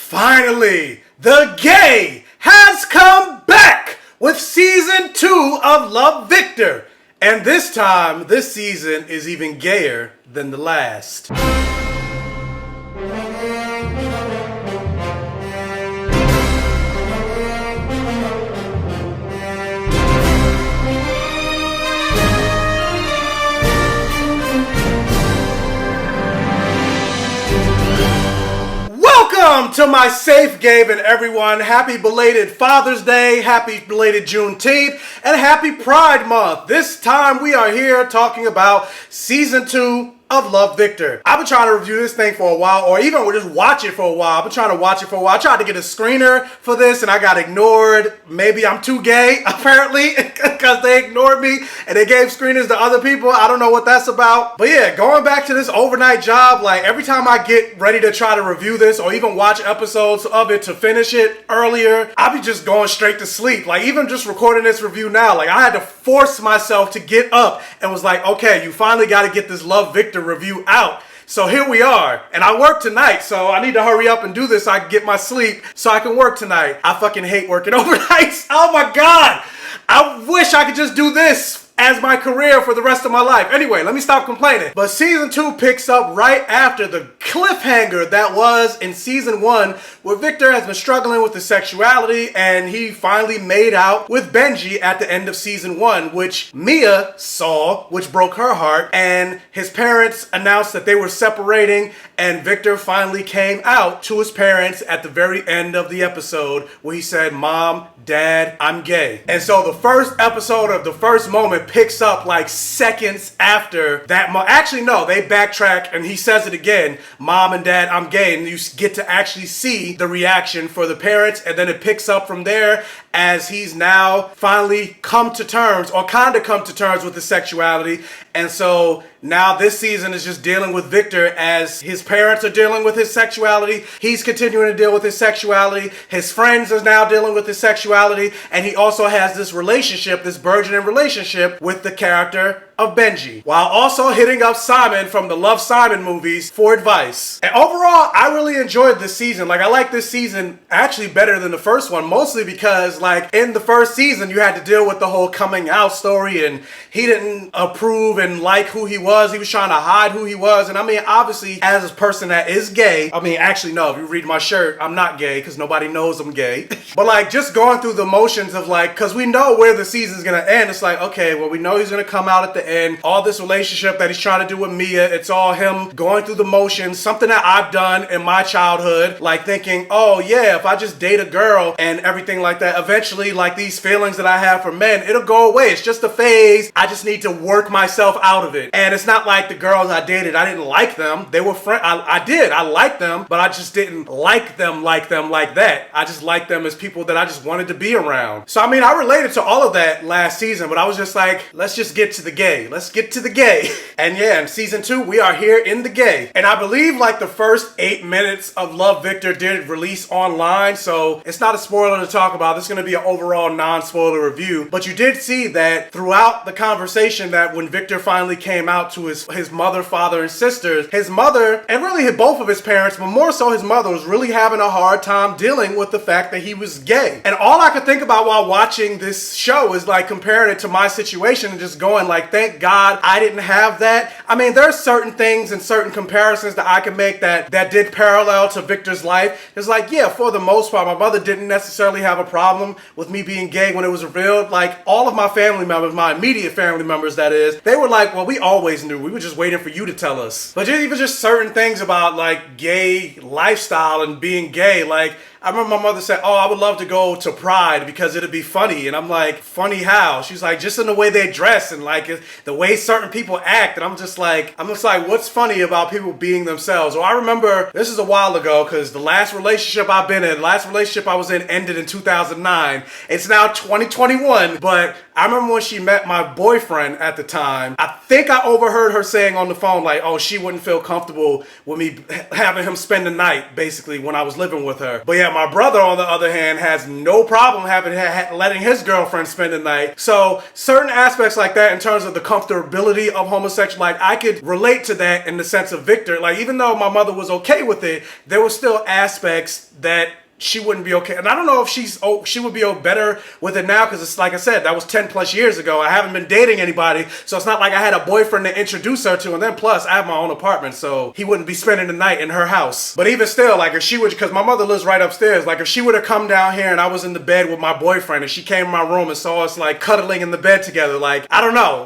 Finally, the gay has come back with season 2 of Love, Victor. And this time, this season is even gayer than the last. Welcome to my safe haven, everyone. Happy belated Father's Day, happy belated Juneteenth, and happy Pride Month. This time we are here talking about season 2 of Love, Victor. I've been trying to review this thing for a while, or even just watch it for a while. I've been trying to watch it for a while. I tried to get a screener for this and I got ignored. Maybe I'm too gay, apparently, because they ignored me and they gave screeners to other people. I don't know what that's about. But yeah, going back to this overnight job, like every time I get ready to try to review this or even watch episodes of it to finish it earlier, I'll be just going straight to sleep. Like even just recording this review now, like I had to force myself to get up and was like, okay, you finally got to get this Love, Victor review out. So here we are, and I work tonight, so I need to hurry up and do this so I can get my sleep so I can work tonight. I fucking hate working overnights. Oh my God. I wish I could just do this as my career for the rest of my life. Anyway, let me stop complaining. But season 2 picks up right after the cliffhanger that was in season 1, where Victor has been struggling with his sexuality and he finally made out with Benji at the end of season 1, which Mia saw, which broke her heart, and his parents announced that they were separating, and Victor finally came out to his parents at the very end of the episode where he said, "Mom, Dad, I'm gay." And so the first episode of the first moment picks up like seconds after that. Actually, no, they backtrack and he says it again, "Mom and Dad, I'm gay." And you get to actually see the reaction for the parents. And then it picks up from there as he's now finally come to terms, or kind of come to terms with his sexuality. And so now this season is just dealing with Victor as his parents are dealing with his sexuality. He's continuing to deal with his sexuality. His friends are now dealing with his sexuality. And he also has this relationship, this burgeoning relationship with the character of Benji, while also hitting up Simon from the Love, Simon movies for advice. And overall, I really enjoyed this season. Like I like this season actually better than the first one, mostly because like in the first season, you had to deal with the whole coming out story and he didn't approve and like who he was. He was trying to hide who he was. And I mean, obviously, as a person that is gay, I mean, actually, no, if you read my shirt, I'm not gay because nobody knows I'm gay. But like just going through the motions of like, because we know where the season's going to end. It's like, okay, well, we know he's going to come out at the end. All this relationship that he's trying to do with Mia, it's all him going through the motions. Something that I've done in my childhood, like thinking, oh yeah, if I just date a girl and everything like that, eventually like these feelings that I have for men, it'll go away. It's just a phase. I just need to work myself out of it. And it's not like the girls I dated, I didn't like them. They were friends. I liked them, but I just didn't like them like that. I just liked them as people that I just wanted to be around. So I mean, I related to all of that last season, but I was just like, let's just get to the gay. Let's get to the gay. And yeah, in season 2, we are here in the gay. And I believe like the first 8 minutes of Love, Victor did release online, so it's not a spoiler to talk about. This is going to be an overall non-spoiler review. But you did see that throughout the conversation that when Victor finally came out to his mother, father, and sisters, his mother, and really both of his parents, but more so his mother, was really having a hard time dealing with the fact that he was gay. And all I could think about while watching this show is like comparing it to my situation and just going like, thank God I didn't have that. I mean, there's certain things and certain comparisons that I can make that did parallel to Victor's life. It's like, yeah, for the most part, my mother didn't necessarily have a problem with me being gay when it was revealed. Like all of my family members, my immediate family members that is, they were like, well, we always knew. We were just waiting for you to tell us. But even just certain things about like gay lifestyle and being gay, like I remember my mother said, oh, I would love to go to Pride because it'd be funny. And I'm like, funny how? She's like, just in the way they dress and like the way certain people act. And I'm just like, what's funny about people being themselves? Or I remember, this is a while ago because the last relationship I've been in, the last relationship I was in ended in 2009. It's now 2021, but I remember when she met my boyfriend at the time, I think I overheard her saying on the phone, like, oh, she wouldn't feel comfortable with me having him spend the night, basically, when I was living with her. But yeah, my brother, on the other hand, has no problem letting his girlfriend spend the night. So certain aspects like that in terms of the comfortability of homosexual, like, I could relate to that in the sense of Victor. Like, even though my mother was okay with it, there were still aspects that she wouldn't be okay. And I don't know if she would be better with it now, because it's like I said, that was 10 plus years ago. I haven't been dating anybody, so it's not like I had a boyfriend to introduce her to. And then plus, I have my own apartment, so he wouldn't be spending the night in her house. But even still, like, if she would, because my mother lives right upstairs, like, if she would have come down here and I was in the bed with my boyfriend and she came in my room and saw us, like, cuddling in the bed together, like, I don't know,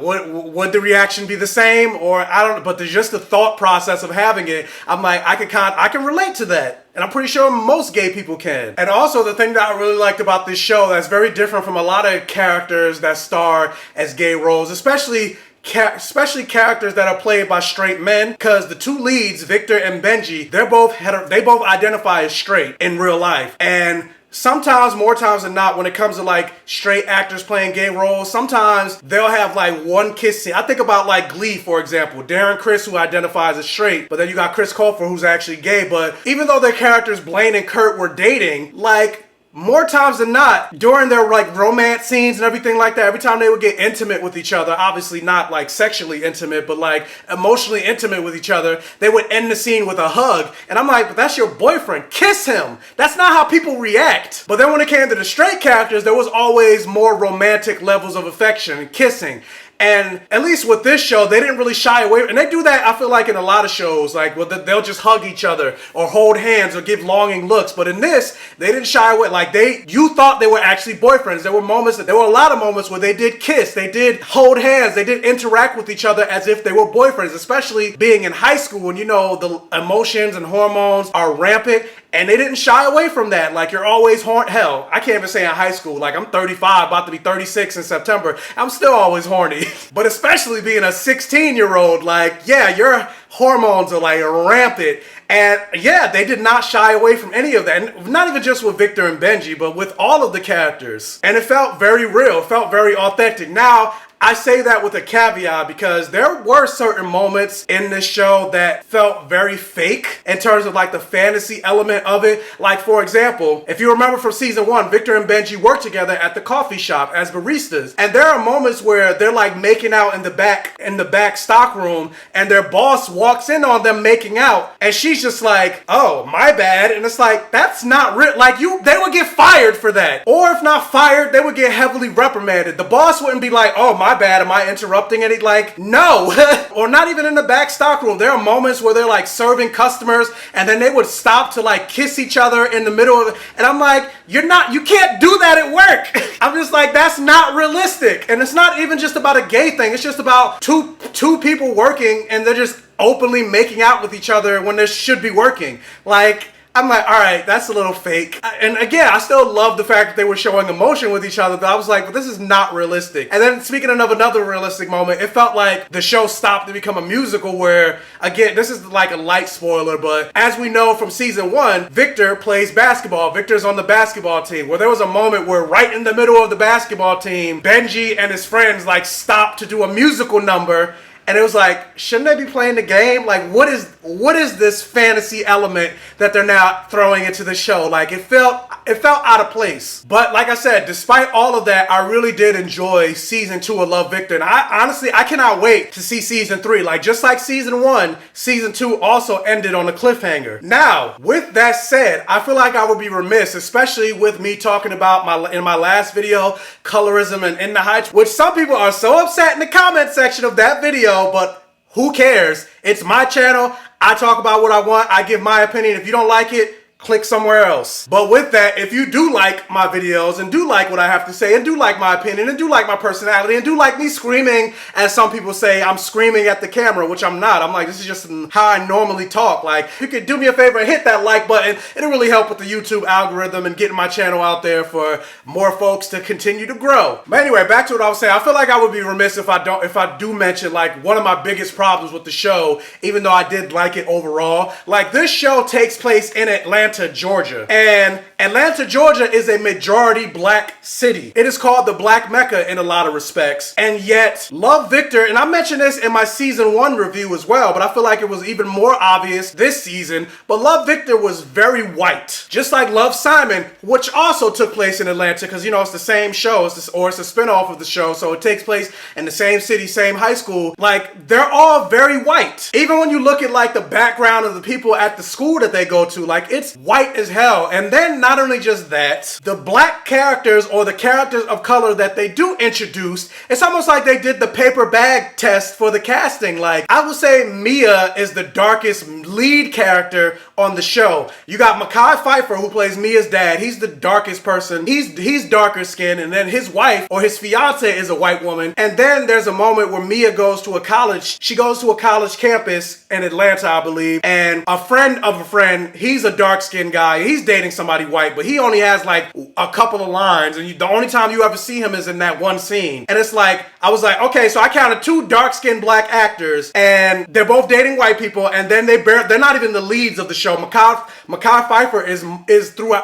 would the reaction be the same? Or I don't know, but there's just the thought process of having it. I'm like, I can relate to that. And I'm pretty sure most gay people can. And also, the thing that I really liked about this show that's very different from a lot of characters that star as gay roles, especially characters that are played by straight men, because the two leads, Victor and Benji, they both identify as straight in real life. And sometimes, more times than not, when it comes to like straight actors playing gay roles, sometimes they'll have like one kiss scene. I think about like Glee, for example. Darren Criss, who identifies as straight, but then you got Chris Colfer, who's actually gay. But even though their characters, Blaine and Kurt, were dating, like, more times than not, during their like romance scenes and everything like that, every time they would get intimate with each other, obviously not like sexually intimate, but like emotionally intimate with each other, they would end the scene with a hug. And I'm like, but that's your boyfriend. Kiss him. That's not how people react. But then when it came to the straight characters, there was always more romantic levels of affection and kissing. And at least with this show, they didn't really shy away. And they do that, I feel like, in a lot of shows. Like, well, they'll just hug each other or hold hands or give longing looks. But in this, they didn't shy away. Like, you thought they were actually boyfriends. There were a lot of moments where they did kiss. They did hold hands. They did interact with each other as if they were boyfriends, especially being in high school when, you know, the emotions and hormones are rampant. And they didn't shy away from that. Like, you're always horny. Hell, I can't even say in high school. Like, I'm 35, about to be 36 in September. I'm still always horny. But especially being a 16-year-old, like, yeah, your hormones are like rampant. And yeah, they did not shy away from any of that. And not even just with Victor and Benji, but with all of the characters. And it felt very real. It felt very authentic. Now, I say that with a caveat because there were certain moments in this show that felt very fake in terms of like the fantasy element of it. Like, for example, if you remember from season 1, Victor and Benji worked together at the coffee shop as baristas. And there are moments where they're like making out in the back stock room, and their boss walks in on them making out, and she's just like, oh, my bad. And it's like, that's not real. Like, they would get fired for that. Or if not fired, they would get heavily reprimanded. The boss wouldn't be like, oh, my bad, am I interrupting it? Like, no. Or not even in the back stock room. There are moments where they're like serving customers, and then they would stop to like kiss each other in the middle of it. And I'm like, you can't do that at work. I'm just like, that's not realistic. And it's not even just about a gay thing. It's just about two people working, and they're just openly making out with each other when they should be working. Like, I'm like, all right, that's a little fake. And again, I still love the fact that they were showing emotion with each other, but I was like, but this is not realistic. And then speaking of another realistic moment, it felt like the show stopped to become a musical where, again, this is like a light spoiler, but as we know from season 1, Victor plays basketball. Victor's on the basketball team, where there was a moment where right in the middle of the basketball team, Benji and his friends like stopped to do a musical number. And it was like, shouldn't they be playing the game? Like, what is this fantasy element that they're now throwing into the show? Like, it felt out of place. But like I said, despite all of that, I really did enjoy season 2 of Love, Victor. And I cannot wait to see season 3. Like, just like season 1, season 2 also ended on a cliffhanger. Now, with that said, I feel like I would be remiss, especially with me talking about in my last video, colorism and In the Heights, which some people are so upset in the comment section of that video. But who cares? It's my channel. I talk about what I want. I give my opinion. If you don't like it, click somewhere else. But with that, if you do like my videos and do like what I have to say and do like my opinion and do like my personality and do like me screaming, as some people say, I'm screaming at the camera, which I'm not. I'm like, this is just how I normally talk. Like, if you could do me a favor and hit that like button, it'll really help with the YouTube algorithm and getting my channel out there for more folks to continue to grow. But anyway, back to what I was saying. I feel like I would be remiss if I do mention like one of my biggest problems with the show, even though I did like it overall. Like, this show takes place in Atlanta, Atlanta, Georgia. And Atlanta, Georgia is a majority black city. It is called the Black Mecca in a lot of respects. And yet, Love Victor, and I mentioned this in my season 1 review as well, but I feel like it was even more obvious this season, but Love Victor was very white. Just like Love Simon, which also took place in Atlanta, because, you know, it's the same show, it's a spinoff of the show, so it takes place in the same city, same high school. Like, they're all very white. Even when you look at, like, the background of the people at the school that they go to, like, it's white as hell. And then, not only just that, the black characters or the characters of color that they do introduce, it's almost like they did the paper bag test for the casting. Like, I would say Mia is the darkest lead character on the show. You got Mekhi Phifer, who plays Mia's dad. He's the darkest person. He's darker skinned, and then his wife or his fiance is a white woman. And then there's a moment where Mia goes to a college. She goes to a college campus in Atlanta, I believe, and a friend of a friend, he's a dark skinned guy. He's dating somebody white, but he only has like a couple of lines, and the only time you ever see him is in that one scene. And it's like, I was like, okay, so I counted 2 dark skinned black actors, and they're both dating white people, and then they're not even the leads of the show. Mekhi Phifer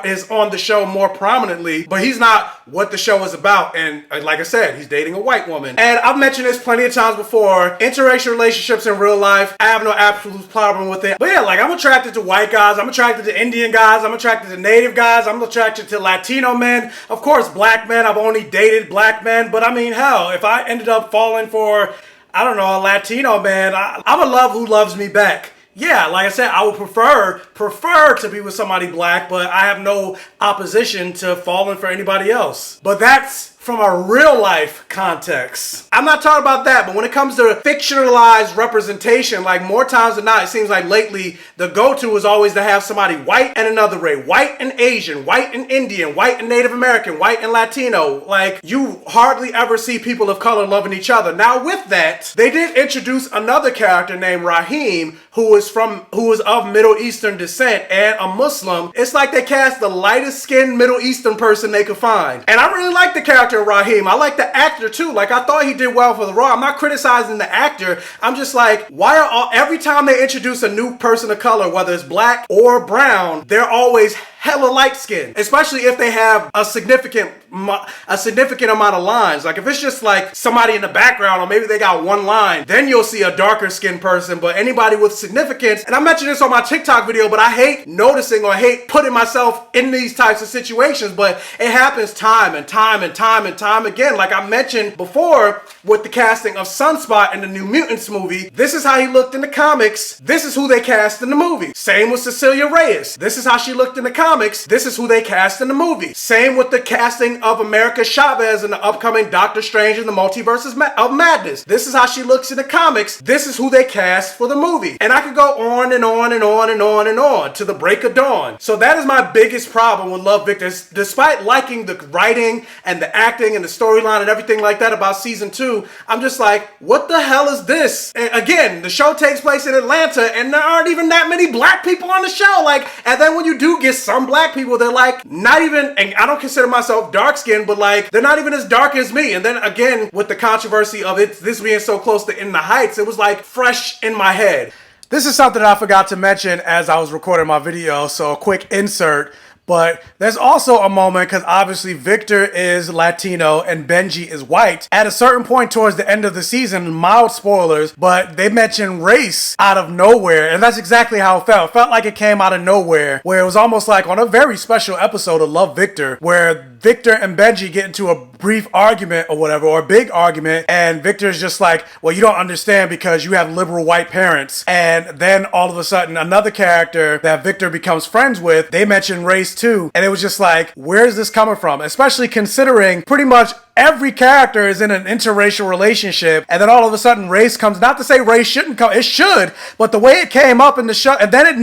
is on the show more prominently, but he's not what the show is about. And like I said, he's dating a white woman. And I've mentioned this plenty of times before. Interracial relationships in real life, I have no absolute problem with it. But yeah, like, I'm attracted to white guys, I'm attracted to Indian guys, I'm attracted to native guys, I'm attracted to Latino men, of course black men. I've only dated black men, but I mean, hell, if I ended up falling for, I don't know, a Latino man, I'm a love who loves me back. Yeah, like I said, I would prefer to be with somebody black, but I have no opposition to falling for anybody else. But that's from a real life context. I'm not talking about that, but when it comes to fictionalized representation, like, more times than not, it seems like lately the go-to is always to have somebody white and another race, white and Asian, white and Indian, white and Native American, white and Latino. Like, you hardly ever see people of color loving each other. Now, with that, they did introduce another character named Raheem, who is of Middle Eastern descent and a Muslim. It's like they cast the lightest skinned Middle Eastern person they could find. And I really like the character of Raheem. I like the actor too. Like, I thought he did well for the role. I'm not criticizing the actor. I'm just like, every time they introduce a new person of color, whether it's black or brown, they're always hella light skinned, especially if they have a significant amount of lines. Like, if it's just like somebody in the background, or maybe they got one line, then you'll see a darker skinned person. But anybody with significance, and I mentioned this on my TikTok video, but I hate noticing or hate putting myself in these types of situations, but it happens time and time and time and time again. Like I mentioned before with the casting of Sunspot in the New Mutants movie, this is how he looked in the comics. This is who they cast in the movie. Same with Cecilia Reyes. This is how she looked in the comics. This is who they cast in the movie. Same with the casting of America Chavez in the upcoming Doctor Strange in the Multiverse of Madness. This is how she looks in the comics. This is who they cast for the movie. And I could go on and on and on and on and on to the break of dawn. So that is my biggest problem with Love Victor. Despite liking the writing and the acting and the storyline and everything like that about season 2, I'm just like, what the hell is this? And again, the show takes place in Atlanta, and there aren't even that many black people on the show. Like, and then when you do get some black people, they're like not even, and I don't consider myself dark skinned, but like they're not even as dark as me. And then again, with the controversy of this being so close to In the Heights, it was like fresh in my head. This is something I forgot to mention as I was recording my video, so a quick insert. But there's also a moment, because obviously Victor is Latino and Benji is white. At a certain point towards the end of the season, mild spoilers, but they mention race out of nowhere. And that's exactly how it felt. It felt like it came out of nowhere, where it was almost like on a very special episode of Love Victor, where Victor and Benji get into a brief argument or whatever, or a big argument, and Victor's just like, well, you don't understand because you have liberal white parents. And then all of a sudden, another character that Victor becomes friends with, they mention race too. And it was just like, where's this coming from? Especially considering pretty much every character is in an interracial relationship, and then all of a sudden race comes. Not to say race shouldn't come, it should, but the way it came up in the show, and then it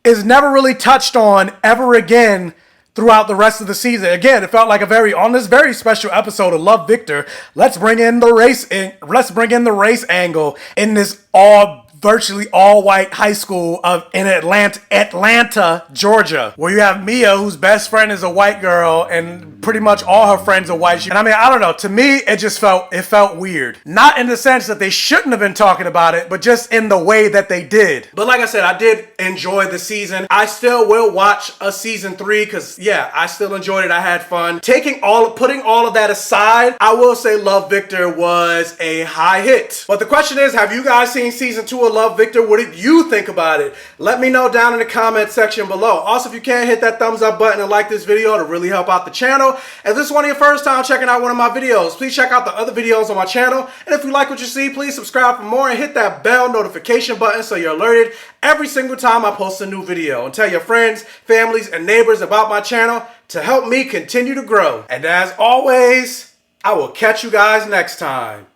is never really touched on ever again throughout the rest of the season. Again, it felt like on this very special episode of Love Victor, let's bring in the race angle in this all virtually all-white high school in Atlanta, Georgia, where you have Mia, whose best friend is a white girl, and pretty much all her friends are white. And I mean, I don't know. To me, it felt weird. Not in the sense that they shouldn't have been talking about it, but just in the way that they did. But like I said, I did enjoy the season. I still will watch a season 3 because, yeah, I still enjoyed it. I had fun. Putting all of that aside, I will say Love, Victor was a high hit. But the question is, have you guys seen season 2 of Love, Victor? What did you think about it? Let me know down in the comment section below. Also, if you can, hit that thumbs up button and like this video to really help out the channel. If this is one of your first time checking out one of my videos, please check out the other videos on my channel. And if you like what you see, please subscribe for more and hit that bell notification button so you're alerted every single time I post a new video. And tell your friends, families, and neighbors about my channel to help me continue to grow. And as always, I will catch you guys next time.